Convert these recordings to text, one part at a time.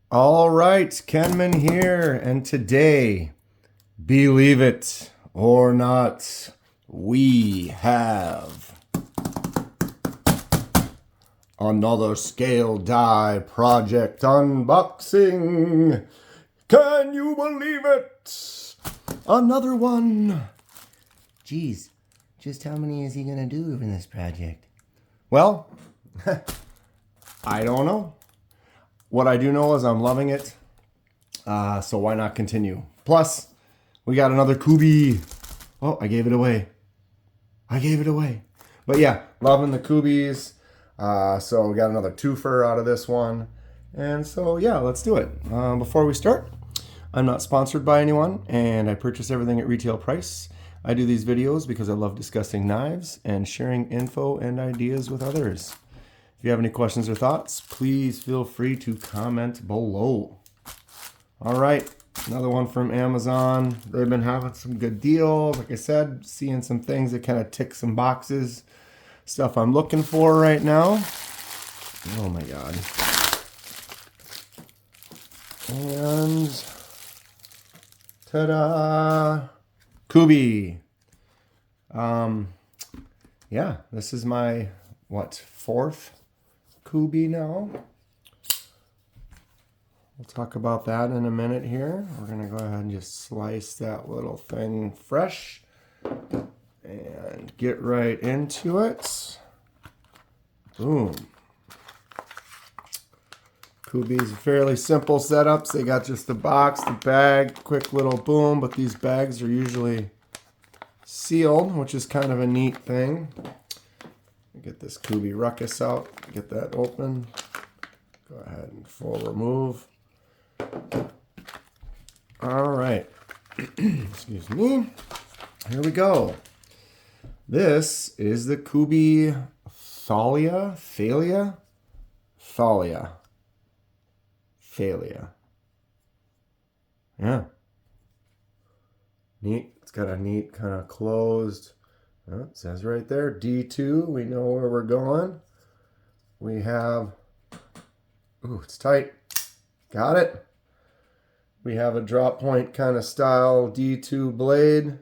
All right, Kenman here, and today, believe it or not, we have another scale die project unboxing. Can you believe it? Another one. Geez, just how many is he gonna do in this project? Well, I don't know. What I do know is I'm loving it, so why not continue? Plus, we got another Kubey. Oh, I gave it away. But yeah, loving the Kubeys. So we got another twofer out of this one. And so yeah, let's do it. Before we start, I'm not sponsored by anyone, and I purchase everything at retail price. I do these videos because I love discussing knives and sharing info and ideas with others. If you have any questions or thoughts, please feel free to comment below. All right, another one from Amazon. They've been having some good deals. Like I said, seeing some things that kind of tick some boxes. Stuff I'm looking for right now. Oh my God. And ta-da! Kubey. Yeah, this is my, fourth Kubey now. We'll talk about that in a minute here. We're going to go ahead and just slice that little thing fresh and get right into it. Boom. Kubey's fairly simple setups. They got just the box, the bag, quick little boom, but these bags are usually sealed, which is kind of a neat thing. Get this Kubey ruckus out, get that open. Go ahead and full remove. All right. Excuse me. Here we go. This is the Kubey Thalia. Yeah. Neat. It's got a neat kind of closed. Oh, it says right there, D2. We know where we're going. We have, ooh, it's tight. Got it. We have a drop point kind of style D2 blade.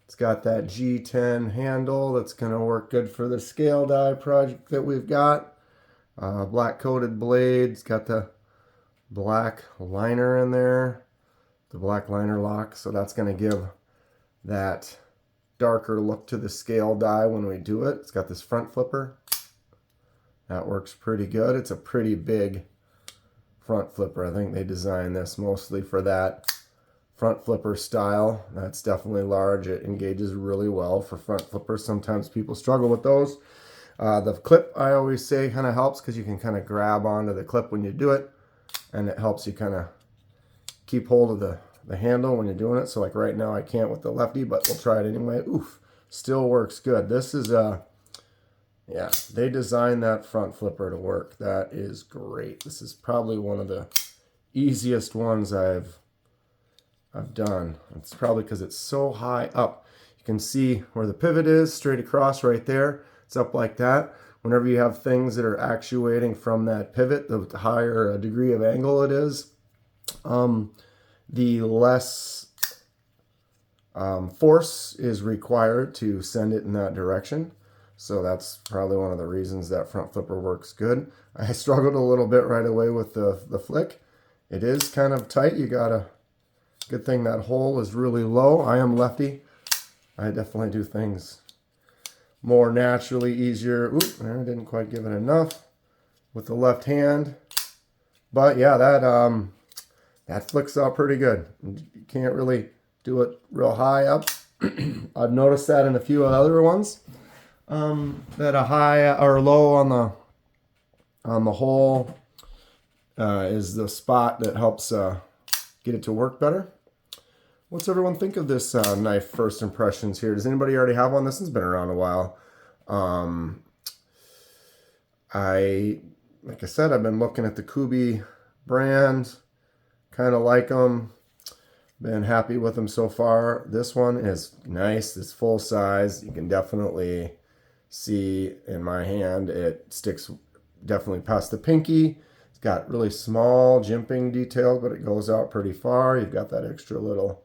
It's got that G10 handle that's going to work good for the scale die project that we've got. Black coated blade. It's got the black liner in there, the black liner lock. So that's going to give that darker look to the scale die when we do it. It's got this front flipper. That works pretty good. It's a pretty big front flipper. I think they designed this mostly for that front flipper style. That's definitely large. It engages really well for front flippers. Sometimes people struggle with those. The clip, I always say, kind of helps because you can kind of grab onto the clip when you do it, and it helps you kind of keep hold of the handle when you're doing it. So like right now I can't with the lefty, but we'll try it anyway. Oof, still works good. This is yeah, they designed that front flipper to work. That is great. This is probably one of the easiest ones I've done. It's probably because it's so high up. You can see where the pivot is straight across right there. It's up like that. Whenever you have things that are actuating from that pivot, the higher a degree of angle it is, the less force is required to send it in that direction. So that's probably one of the reasons that front flipper works good. I struggled a little bit right away with the flick. It is kind of tight. You got a good thing that hole is really low. I am lefty. I definitely do things more naturally, easier. Oop, I didn't quite give it enough with the left hand. But yeah, that flicks out pretty good. You can't really do it real high up. I've noticed that in a few other ones, that a high or low on the hole is the spot that helps get it to work better. What's everyone think of this knife? First impressions here. Does anybody already have one? This one's been around a while. Like I said, I've been looking at the Kubey brand. Kind of like them. Been happy with them so far. This one is nice. It's full size. You can definitely see in my hand it sticks definitely past the pinky. got really small jimping details, but it goes out pretty far. You've got that extra little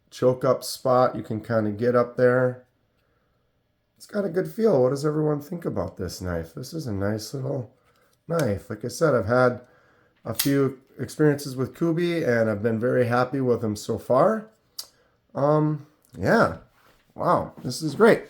choke up spot you can kind of get up there. It's got a good feel. What does everyone think about this knife? This is a nice little knife. Like I said, I've had a few experiences with Kubey and I've been very happy with them so far. Yeah. Wow, this is great.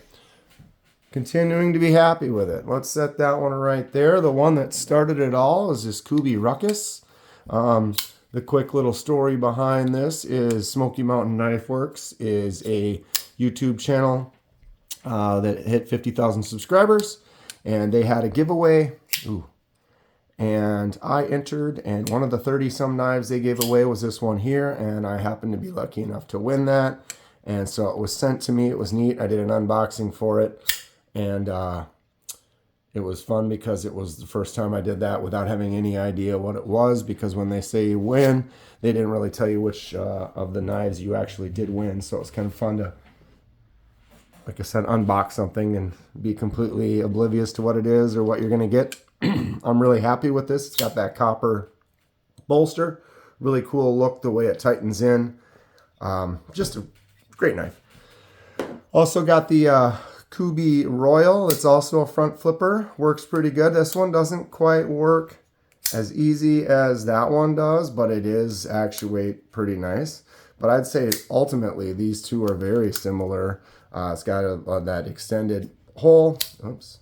Continuing to be happy with it. Let's set that one right there. The one that started it all is this Kubey Ruckus. The quick little story behind this is Smoky Mountain Knife Works is a YouTube channel that hit 50,000 subscribers, and they had a giveaway. Ooh. And I entered, and one of the 30-some knives they gave away was this one here, and I happened to be lucky enough to win that. And so it was sent to me. It was neat. I did an unboxing for it, and it was fun because it was the first time I did that without having any idea what it was, because when they say you win, they didn't really tell you which of the knives you actually did win. So it was kind of fun to, like I said, unbox something and be completely oblivious to what it is or what you're going to get. I'm really happy with this. It's got that copper bolster. Really cool look the way it tightens in. Just a great knife. Also got the Kubey Royal. It's also a front flipper. Works pretty good. This one doesn't quite work as easy as that one does, but it is actually pretty nice. But I'd say ultimately these two are very similar. It's got that extended hole. Oops.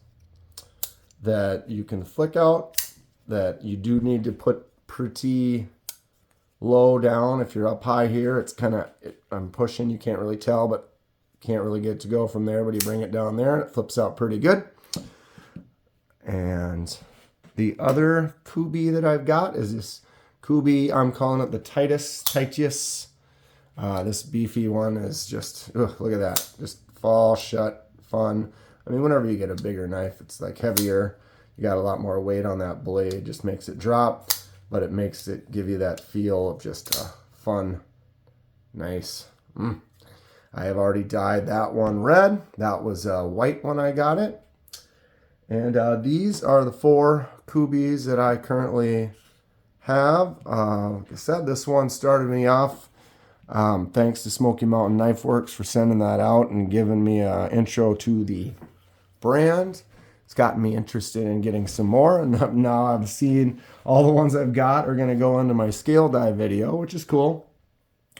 That you can flick out, that you do need to put pretty low down. If you're up high here, it's kind of, I'm pushing, you can't really tell, but can't really get it to go from there, but you bring it down there and it flips out pretty good. And the other Kubey that I've got is this Kubey, I'm calling it the Titus. This beefy one is just, look at that, just fall shut, fun. I mean, whenever you get a bigger knife, it's like heavier. You got a lot more weight on that blade. Just makes it drop, but it makes it give you that feel of just fun, nice. I have already dyed that one red. That was white when I got it. And these are the 4 Kubeys that I currently have. Like I said, this one started me off. Thanks to Smoky Mountain Knife Works for sending that out and giving me an intro to the brand. It's gotten me interested in getting some more, and now I've seen all the ones I've got are going to go into my scale die video, which is cool.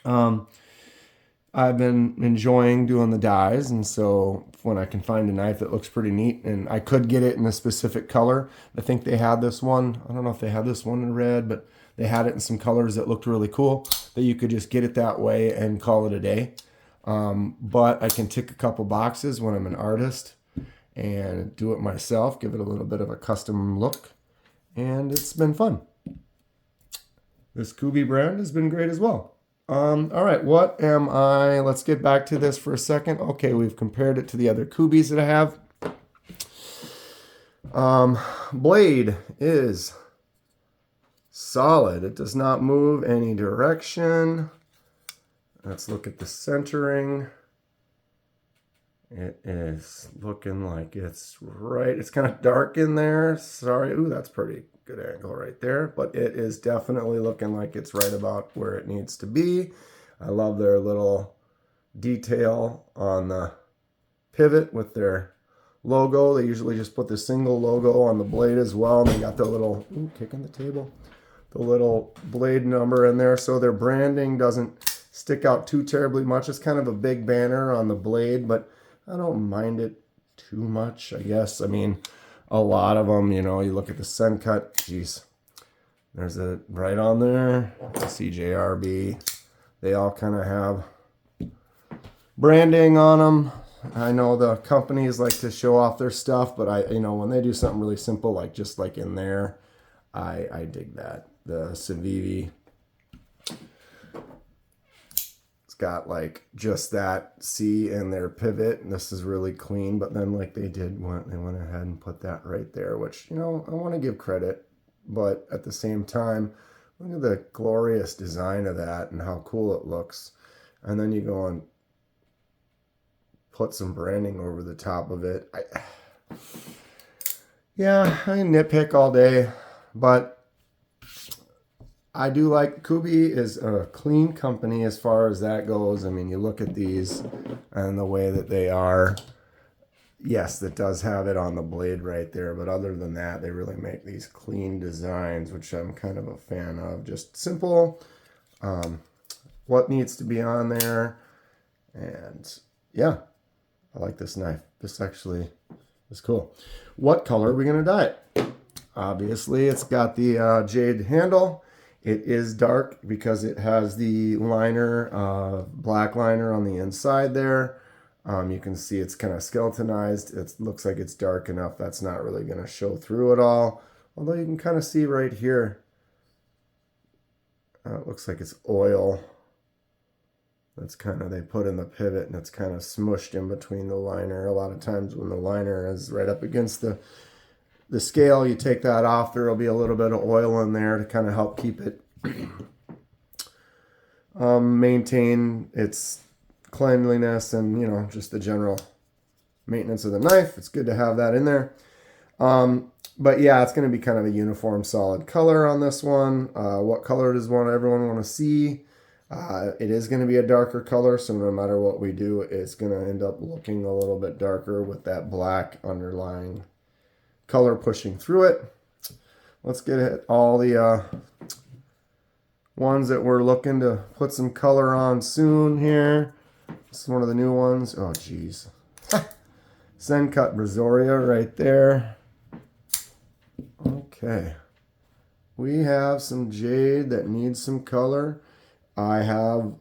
I've been enjoying doing the dies, and so when I can find a knife that looks pretty neat, and I could get it in a specific color. I think they had this one. I don't know if they had this one in red, but they had it in some colors that looked really cool, that you could just get it that way and call it a day. But I can tick a couple boxes when I'm an artist and do it myself, give it a little bit of a custom look, and it's been fun. This Kubey brand has been great as well. All right, what am I? Let's get back to this for a second. Okay, we've compared it to the other Kubeys that I have. Blade is solid. It does not move any direction. Let's look at the centering. It is looking like it's right. It's kind of dark in there. Sorry. Ooh, that's pretty good angle right there. But it is definitely looking like it's right about where it needs to be. I love their little detail on the pivot with their logo. They usually just put the single logo on the blade as well. And they got the little, kicking the table, the little blade number in there. So their branding doesn't stick out too terribly much. It's kind of a big banner on the blade, but I don't mind it too much, I guess. I mean, a lot of them, you know, you look at the Sun Cut, geez, there's a right on there, CJRB. They all kind of have branding on them. I know the companies like to show off their stuff, but when they do something really simple, like just like in there, I dig that. The Civivi, got like just that C in their pivot, and this is really clean, but then like they went ahead and put that right there, which, I want to give credit, but at the same time, look at the glorious design of that and how cool it looks. And then you go and put some branding over the top of it. I nitpick all day, but I do like Kubey is a clean company as far as that goes. I mean, you look at these and the way that they are. Yes, that does have it on the blade right there, but other than that, they really make these clean designs, which I'm kind of a fan of. Just simple, what needs to be on there, and yeah, I like this knife. This actually is cool. What color are we going to dye it? Obviously, it's got the jade handle. It is dark because it has the liner, black liner on the inside there. You can see it's kind of skeletonized. It looks like it's dark enough. That's not really going to show through at all. Although you can kind of see right here. It looks like it's oil. That's kind of, they put in the pivot and it's kind of smushed in between the liner. A lot of times when the liner is right up against the scale, you take that off, there will be a little bit of oil in there to kind of help keep it maintain its cleanliness and, you know, just the general maintenance of the knife. It's good to have that in there. But yeah, it's going to be kind of a uniform solid color on this one. What color does everyone want to see? It is going to be a darker color, so no matter what we do, it's going to end up looking a little bit darker with that black underlying color pushing through it. Let's get at all the ones that we're looking to put some color on soon here. This is one of the new ones. Oh, geez. Cut Brazoria right there. Okay. We have some jade that needs some color. I have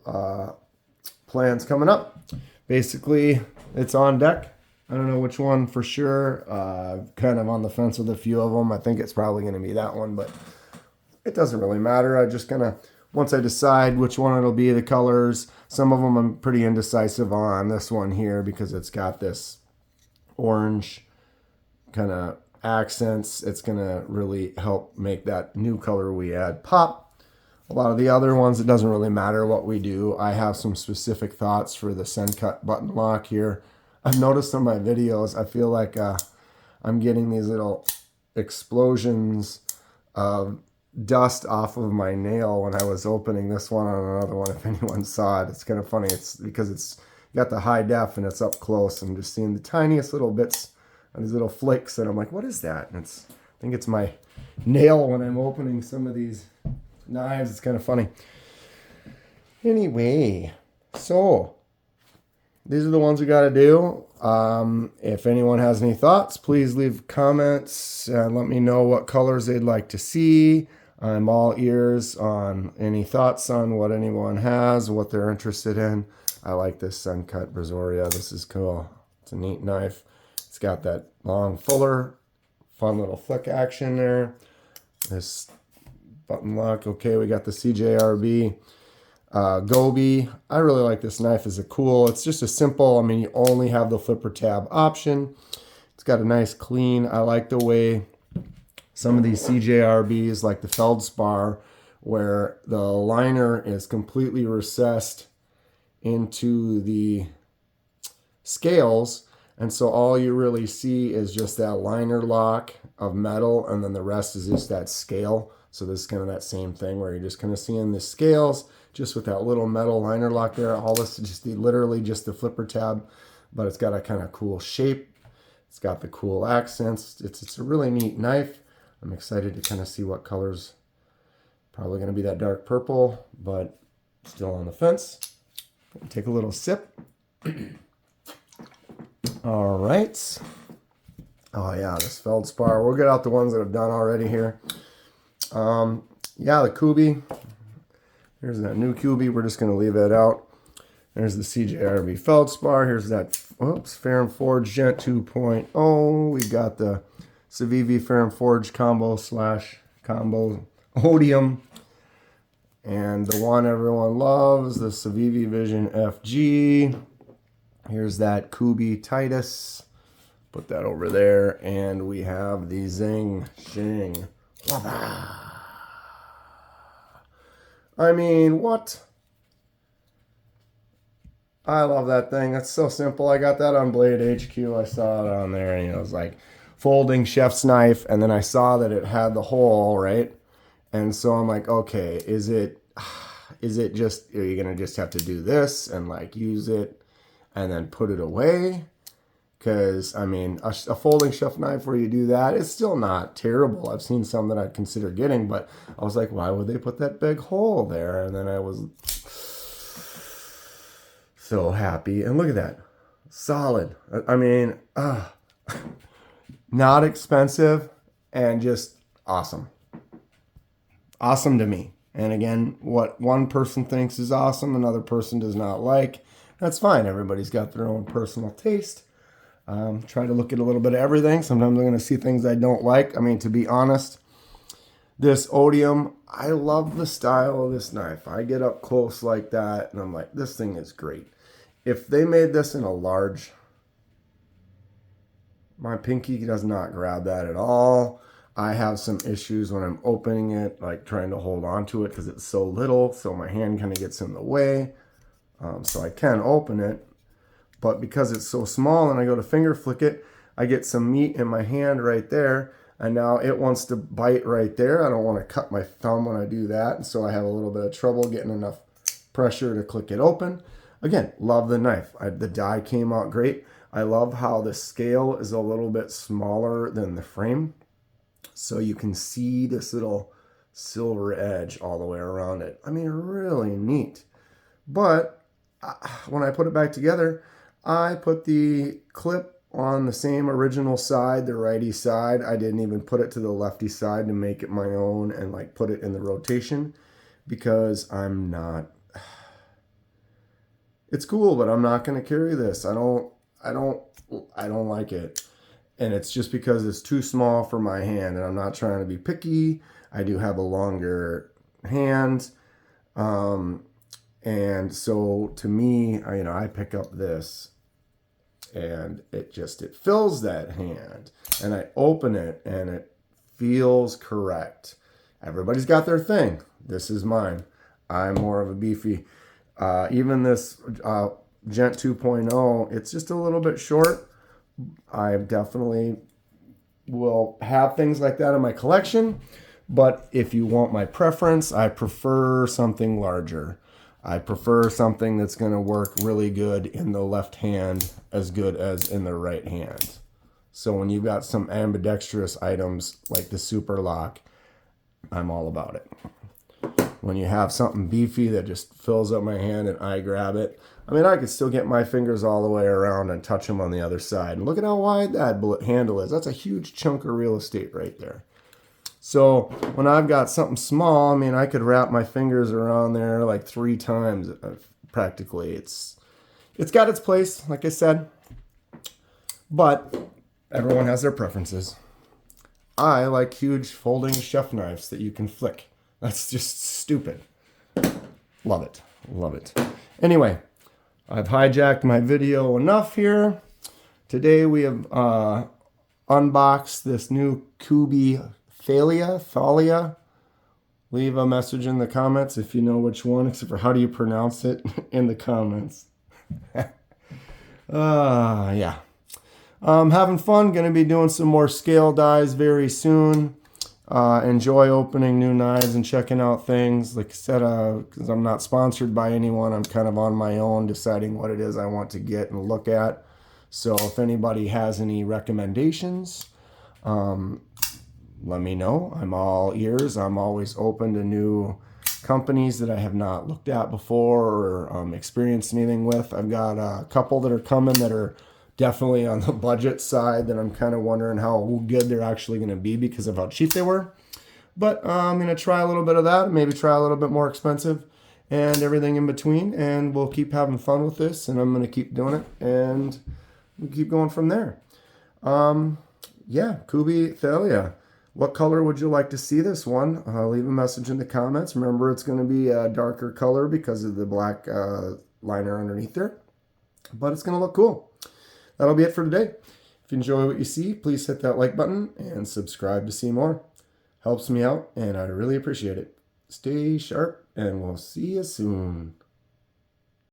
plans coming up. Basically, it's on deck. I don't know which one for sure. Kind of on the fence with a few of them. I think it's probably going to be that one, but it doesn't really matter. I just kind of, once I decide which one it'll be, the colors, some of them I'm pretty indecisive on. This one here because it's got this orange kind of accents. It's going to really help make that new color we add pop. A lot of the other ones, it doesn't really matter what we do. I have some specific thoughts for the Cut button lock here. I've noticed in my videos, I feel like I'm getting these little explosions of dust off of my nail when I was opening this one on another one. If anyone saw it, it's kind of funny. It's because it's got the high def and it's up close. I'm just seeing the tiniest little bits of these little flakes, and I'm like, what is that? And I think it's my nail when I'm opening some of these knives. It's kind of funny. Anyway, so these are the ones we got to do. If anyone has any thoughts, please leave comments and let me know what colors they'd like to see. I'm all ears on any thoughts on what anyone has, what they're interested in. I like this Cut Brazoria. This is cool. It's a neat knife. It's got that long fuller, fun little flick action there. This button lock. Okay, we got the CJRB. Gobi. I really like this knife as a cool. It's just a simple, I mean, you only have the flipper tab option. It's got a nice clean. I like the way some of these CJRBs, like the Feldspar, where the liner is completely recessed into the scales. And so all you really see is just that liner lock of metal, and then the rest is just that scale. So this is kind of that same thing where you're just kind of seeing the scales just with that little metal liner lock there. All this is just literally just the flipper tab, but it's got a kind of cool shape. It's got the cool accents. It's a really neat knife. I'm excited to kind of see what colors. Probably going to be that dark purple, but still on the fence. Take a little sip. All right. Oh yeah, this Feldspar. We'll get out the ones that I've done already here. Yeah, the Kubey. Here's that new Kubey. We're just going to leave that out. There's the CJRB Feldspar. Here's that, Ferrum Forge Gent 2.0. We got the Civivi Ferrum Forge combo Odium. And the one everyone loves, the Civivi Vision FG. Here's that Kubey Titus. Put that over there. And we have the Zing Shing. I mean, what? I love that thing. It's so simple. I got that on Blade HQ. I saw it on there, and it was like folding chef's knife, and then I saw that it had the hole, right? And so I'm like, okay, is it just, are you going to just have to do this and like use it and then put it away? Because, I mean, a folding chef knife where you do that, it's still not terrible. I've seen some that I'd consider getting, but I was like, why would they put that big hole there? And then I was so happy. And look at that. Solid. I mean, not expensive and just awesome. Awesome to me. And again, what one person thinks is awesome, another person does not like. That's fine. Everybody's got their own personal taste. Try to look at a little bit of everything. Sometimes I'm going to see things I don't like. I mean, to be honest, this Odium, I love the style of this knife. I get up close like that, and I'm like, this thing is great. If they made this in a large, my pinky does not grab that at all. I have some issues when I'm opening it, like trying to hold on to it because it's so little, so my hand kind of gets in the way. So I can open it. But because it's so small and I go to finger flick it, I get some meat in my hand right there. And now it wants to bite right there. I don't want to cut my thumb when I do that. And so I have a little bit of trouble getting enough pressure to click it open. Again, love the knife. The die came out great. I love how the scale is a little bit smaller than the frame. So you can see this little silver edge all the way around it. I mean, really neat. But when I put it back together, I put the clip on the same original side, the righty side. I didn't even put it to the lefty side to make it my own and like put it in the rotation because I'm not. It's cool, but I'm not going to carry this. I don't like it. And it's just because it's too small for my hand, and I'm not trying to be picky. I do have a longer hand. And so to me, I pick up this and it fills that hand, and I open it and it feels correct. Everybody's got their thing. This is mine. I'm more of a beefy. Even this Gent 2.0, it's just a little bit short. I definitely will have things like that in my collection. But if you want my preference, I prefer something larger. I prefer something that's going to work really good in the left hand as good as in the right hand. So when you've got some ambidextrous items like the Super Lock, I'm all about it. When you have something beefy that just fills up my hand and I grab it, I mean, I could still get my fingers all the way around and touch them on the other side. And look at how wide that handle is. That's a huge chunk of real estate right there. So when I've got something small, I mean, I could wrap my fingers around there like 3 times practically. It's got its place, like I said, but everyone has their preferences. I like huge folding chef knives that you can flick. That's just stupid. Love it. Love it. Anyway, I've hijacked my video enough here. Today we have unboxed this new Kubey Thalia. Leave a message in the comments if you know which one, except for how do you pronounce it in the comments. Yeah. Having fun. Going to be doing some more scale dies very soon. Enjoy opening new knives and checking out things. Like I said, because I'm not sponsored by anyone, I'm kind of on my own deciding what it is I want to get and look at. So if anybody has any recommendations, let me know. I'm all ears. I'm always open to new companies that I have not looked at before or experienced anything with. I've got a couple that are coming that are definitely on the budget side that I'm kind of wondering how good they're actually going to be because of how cheap they were. But I'm going to try a little bit of that, maybe try a little bit more expensive and everything in between. And we'll keep having fun with this, and I'm going to keep doing it, and we'll keep going from there. Yeah, Kubey Thalia. What color would you like to see this one? Leave a message in the comments. Remember, it's going to be a darker color because of the black liner underneath there. But it's going to look cool. That'll be it for today. If you enjoy what you see, please hit that like button and subscribe to see more. Helps me out, and I really appreciate it. Stay sharp, and we'll see you soon.